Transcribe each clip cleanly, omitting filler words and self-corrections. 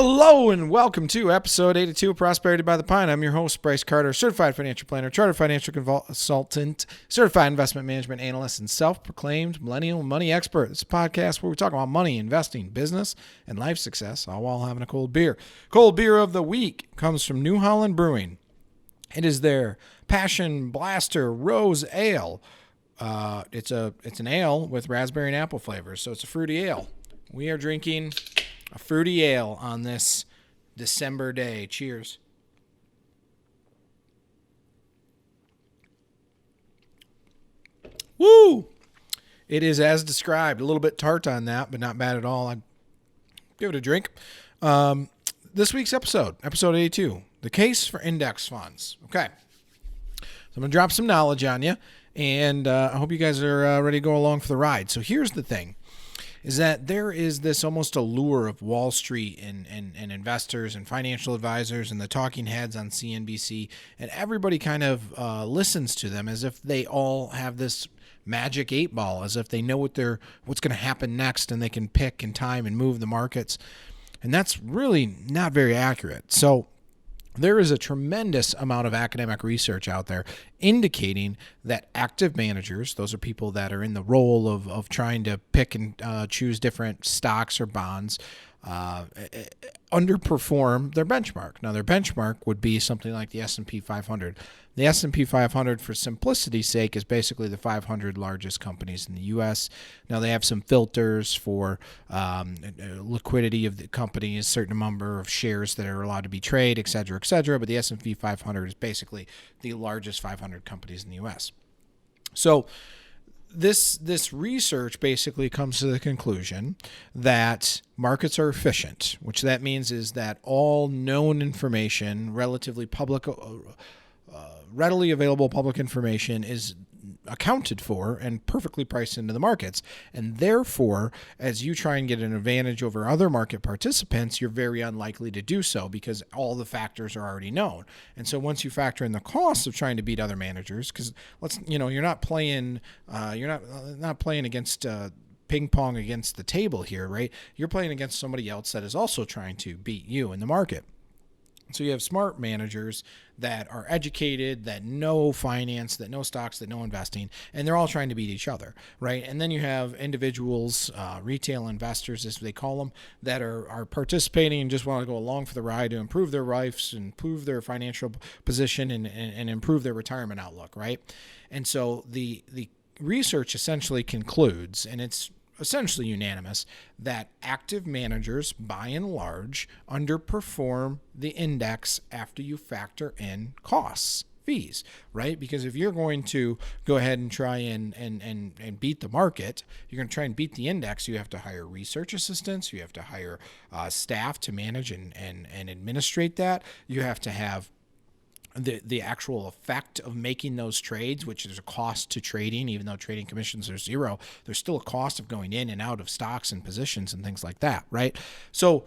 Hello and welcome to episode 82 of Prosperity by the Pine. I'm your host, Brice Carter, certified financial planner, chartered financial consultant, certified investment management analyst, and self-proclaimed millennial money expert. This is a podcast where we talk about money, investing, business, and life success, all while having a cold beer. Cold beer of the week comes from New Holland Brewing. It is their Passion Blaster Rose Ale. It's an ale with raspberry and apple flavors, so it's a fruity ale. We are drinking a fruity ale on this December day. Cheers. Woo! It is as described. A little bit tart on that, but not bad at all. I'd give it a drink. This week's episode 82, the case for index funds. Okay. So I'm going to drop some knowledge on you, and I hope you guys are ready to go along for the ride. So here's the thing. Is that there is this almost allure of Wall Street and investors and financial advisors and the talking heads on CNBC, and everybody kind of listens to them as if they all have this magic 8-ball, as if they know what's going to happen next and they can pick and time and move the markets. And that's really not very accurate. So there is a tremendous amount of academic research out there indicating that active managers, those are people that are in the role of trying to pick and choose different stocks or bonds, underperform their benchmark. Now, their benchmark would be something like the S&P 500. The S&P 500, for simplicity's sake, is basically the 500 largest companies in the U.S. Now, they have some filters for liquidity of the companies, certain number of shares that are allowed to be traded, et cetera, but the S&P 500 is basically the largest 500 companies in the U.S. So this research basically comes to the conclusion that markets are efficient, which that means is that all known information, relatively public, readily available public information is accounted for and perfectly priced into the markets. And therefore, as you try and get an advantage over other market participants, you're very unlikely to do so because all the factors are already known. And so once you factor in the cost of trying to beat other managers, because you're not playing, not playing against ping pong against the table here, right? You're playing against somebody else that is also trying to beat you in the market. So you have smart managers that are educated, that know finance, that know stocks, that know investing, and they're all trying to beat each other, right? And then you have individuals, retail investors, as they call them, that are participating and just want to go along for the ride to improve their lives, improve their financial position, and improve their retirement outlook, right? And so the research essentially concludes, and it's essentially unanimous, that active managers, by and large, underperform the index after you factor in costs, fees, right? Because if you're going to go ahead and try and beat the market, you're going to try and beat the index, you have to hire research assistants, you have to hire staff to manage and administrate that, you have to have the actual effect of making those trades, which is a cost to trading. Even though trading commissions are zero, there's still a cost of going in and out of stocks and positions and things like that, right? So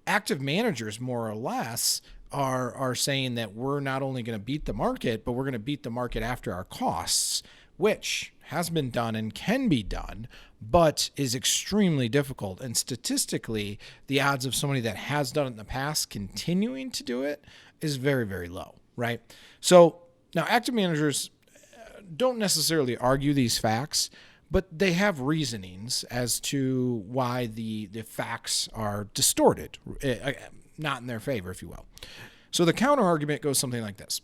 active managers, more or less, are saying that we're not only going to beat the market, but we're going to beat the market after our costs, which has been done and can be done, but is extremely difficult. And statistically, the odds of somebody that has done it in the past continuing to do it is very, very low. Right. So now active managers don't necessarily argue these facts, but they have reasonings as to why the facts are distorted, not in their favor, if you will. So the counter argument goes something like this.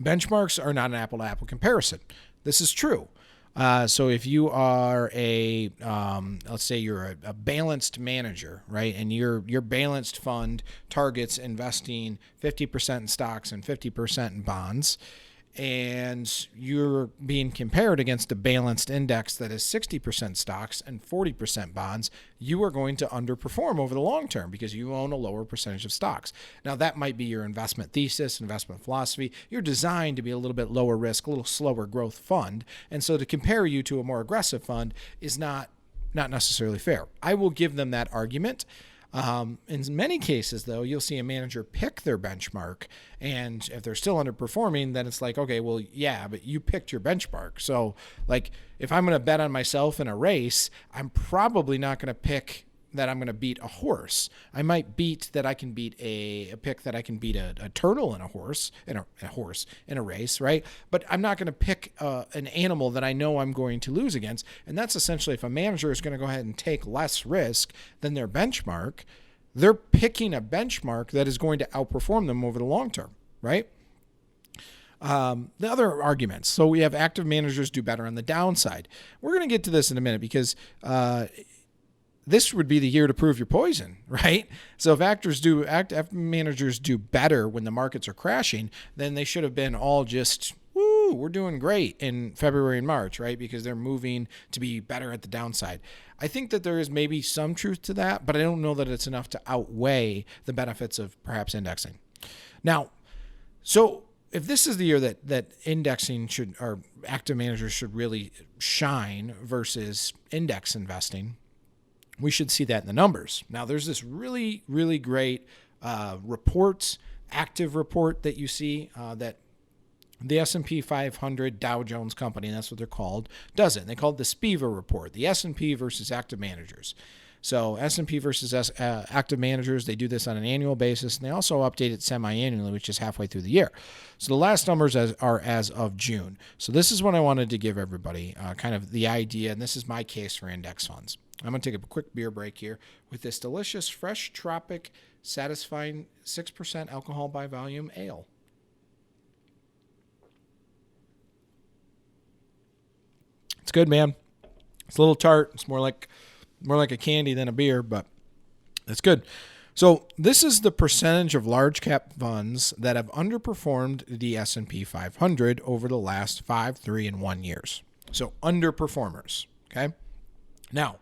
Benchmarks are not an apple-to-apple comparison. This is true. So if you are let's say you're a balanced manager, right? And your balanced fund targets investing 50% in stocks and 50% in bonds, and you're being compared against a balanced index that is 60% stocks and 40% bonds, you are going to underperform over the long term because you own a lower percentage of stocks. Now, that might be your investment thesis, investment philosophy. You're designed to be a little bit lower risk, a little slower growth fund. And so to compare you to a more aggressive fund is not necessarily fair. I will give them that argument. In many cases, though, you'll see a manager pick their benchmark, and if they're still underperforming, then it's like, okay, well, yeah, but you picked your benchmark. So, like, if I'm going to bet on myself in a race, I'm probably not going to pick that I'm going to beat a horse. I might beat that I can beat a pick that I can beat a turtle in a race, right? But I'm not going to pick an animal that I know I'm going to lose against. And that's essentially if a manager is going to go ahead and take less risk than their benchmark, they're picking a benchmark that is going to outperform them over the long term, right? The other arguments. So we have active managers do better on the downside. We're going to get to this in a minute because this would be the year to prove your poison, right? So if active managers do better when the markets are crashing, then they should have been all just, woo, we're doing great in February and March, right? Because they're moving to be better at the downside. I think that there is maybe some truth to that, but I don't know that it's enough to outweigh the benefits of perhaps indexing. Now, so if this is the year that indexing should, or active managers should really shine versus index investing, we should see that in the numbers. Now, there's this really, really great active report that you see that the S&P 500 Dow Jones Company, and that's what they're called, does it. And they call it the SPIVA report, the S&P versus active managers. So S&P versus active managers, they do this on an annual basis, and they also update it semi-annually, which is halfway through the year. So the last numbers are as of June. So this is what I wanted to give everybody, kind of the idea, and this is my case for index funds. I'm going to take a quick beer break here with this delicious, fresh, tropic, satisfying 6% alcohol by volume ale. It's good, man. It's a little tart. It's more like a candy than a beer, but it's good. So this is the percentage of large cap funds that have underperformed the S&P 500 over the last 5, 3, and 1 years. So underperformers, okay? Now,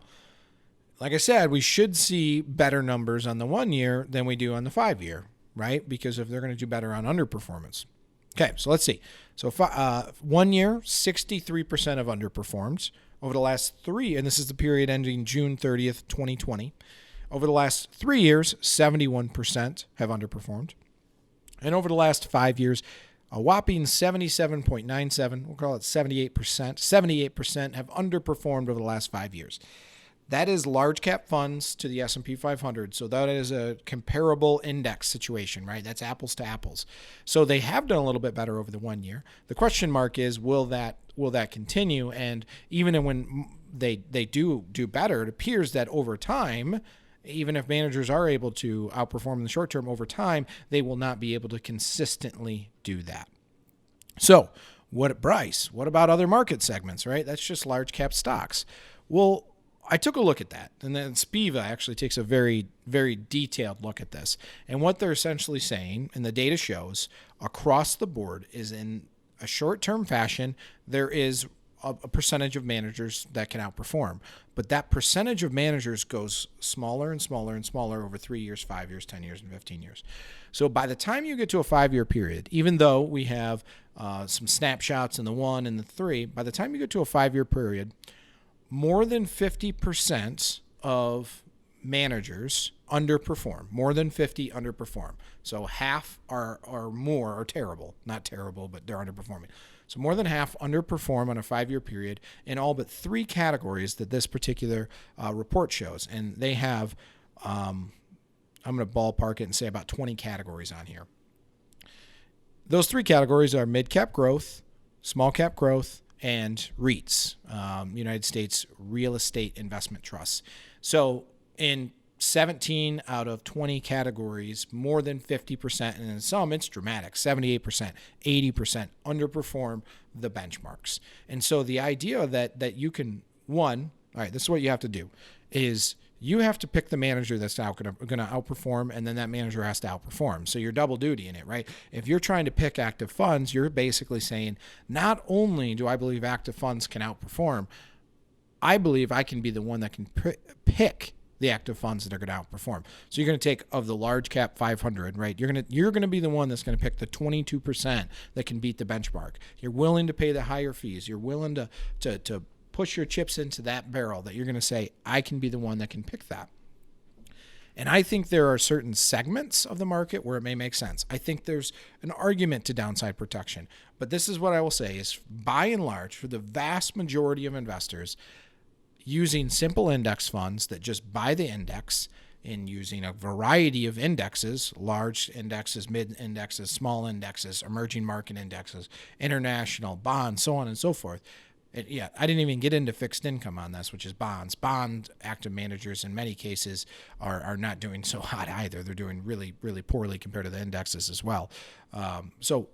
like I said, we should see better numbers on the 1 year than we do on the 5 year, right? Because if they're going to do better on underperformance. Okay, so let's see. So 1 year, 63% have underperformed. Over the last 3, and this is the period ending June 30th, 2020. Over the last 3 years, 71% have underperformed. And over the last 5 years, a whopping 77.97, we'll call it 78% have underperformed over the last 5 years. That is large cap funds to the S&P 500. So that is a comparable index situation, right? That's apples to apples. So they have done a little bit better over the 1 year. The question mark is, will that continue? And even when they do better, it appears that over time, even if managers are able to outperform in the short term, over time, they will not be able to consistently do that. So Brice, what about other market segments, right? That's just large cap stocks. Well, I took a look at that, and then SPIVA actually takes a very, very detailed look at this. And what they're essentially saying, and the data shows, across the board is in a short-term fashion, there is a percentage of managers that can outperform. But that percentage of managers goes smaller and smaller and smaller over 3 years, 5 years, 10 years, and 15 years. So by the time you get to a 5-year period, even though we have some snapshots in the 1 and the 3, by the time you get to a 5-year period, more than 50% of managers underperform. More than 50 underperform. So half or more are terrible. Not terrible, but they're underperforming. So more than half underperform on a 5-year period in all but 3 categories that this particular report shows. And they have, I'm going to ballpark it and say about 20 categories on here. Those 3 categories are mid-cap growth, small-cap growth, and REITs, United States Real Estate Investment Trusts. So in 17 out of 20 categories, more than 50%, and in some it's dramatic, 78%, 80% underperform the benchmarks. And so the idea that you can, all right, this is what you have to do, is you have to pick the manager that's going to outperform, and then that manager has to outperform. So you're double duty in it, right? If you're trying to pick active funds, you're basically saying, not only do I believe active funds can outperform, I believe I can be the one that can pick the active funds that are going to outperform. So you're going to take of the large cap 500, right? You're going to be the one that's going to pick the 22% that can beat the benchmark. You're willing to pay the higher fees. You're willing to push your chips into that barrel that you're going to say, I can be the one that can pick that. And I think there are certain segments of the market where it may make sense. I think there's an argument to downside protection. But this is what I will say is, by and large, for the vast majority of investors, using simple index funds that just buy the index and using a variety of indexes, large indexes, mid indexes, small indexes, emerging market indexes, international, bonds, so on and so forth. I didn't even get into fixed income on this, which is bonds. Bond active managers in many cases are not doing so hot either. They're doing really, really poorly compared to the indexes as well. So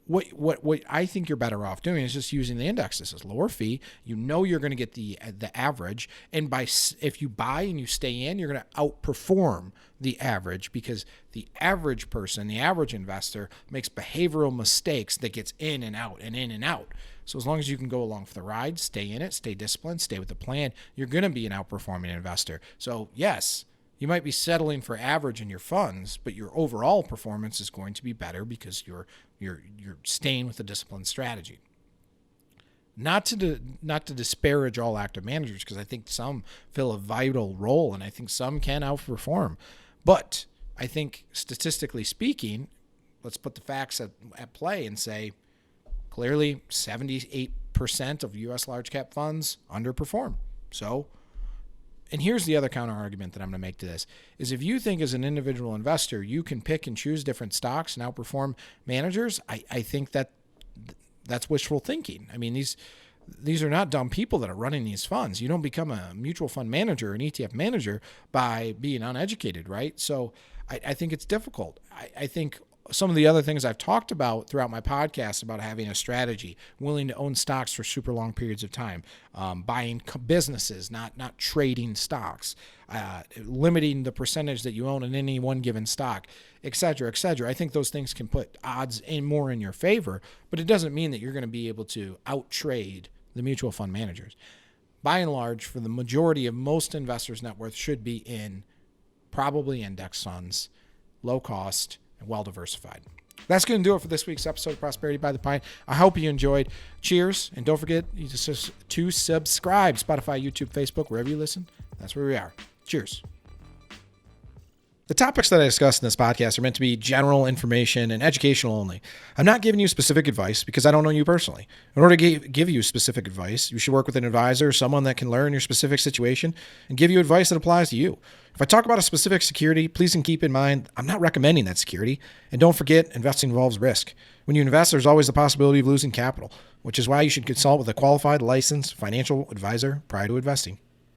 what I think you're better off doing is just using the indexes as lower fee. You know you're going to get the average, and if you buy and you stay in, you're going to outperform the average, because the average person, the average investor, makes behavioral mistakes that gets in and out and in and out. So as long as you can go along for the ride, stay in it, stay disciplined, stay with the plan, you're going to be an outperforming investor. So yes, you might be settling for average in your funds, but your overall performance is going to be better because you're staying with a disciplined strategy. Not to disparage all active managers, because I think some fill a vital role and I think some can outperform. But I think statistically speaking, let's put the facts at play and say clearly 78% of U.S. large cap funds underperform. So, and here's the other counter argument that I'm going to make to this, is if you think as an individual investor you can pick and choose different stocks and outperform managers, I think that's wishful thinking. I mean, these are not dumb people that are running these funds. You don't become a mutual fund manager, an ETF manager, by being uneducated, right? So I think it's difficult. I think some of the other things I've talked about throughout my podcast about having a strategy, willing to own stocks for super long periods of time, buying businesses, not trading stocks, limiting the percentage that you own in any one given stock, et cetera, et cetera. I think those things can put odds more in your favor, but it doesn't mean that you're going to be able to out-trade the mutual fund managers. By and large, for the majority of most investors' net worth should be in probably index funds, low cost, and well-diversified. That's going to do it for this week's episode of Prosperity by the Pint. I hope you enjoyed. Cheers, and don't forget to subscribe. Spotify, YouTube, Facebook, wherever you listen. That's where we are. Cheers. The topics that I discuss in this podcast are meant to be general information and educational only. I'm not giving you specific advice because I don't know you personally. In order to give you specific advice, you should work with an advisor, someone that can learn your specific situation and give you advice that applies to you. If I talk about a specific security, please keep in mind I'm not recommending that security. And don't forget, investing involves risk. When you invest, there's always the possibility of losing capital, which is why you should consult with a qualified, licensed financial advisor prior to investing.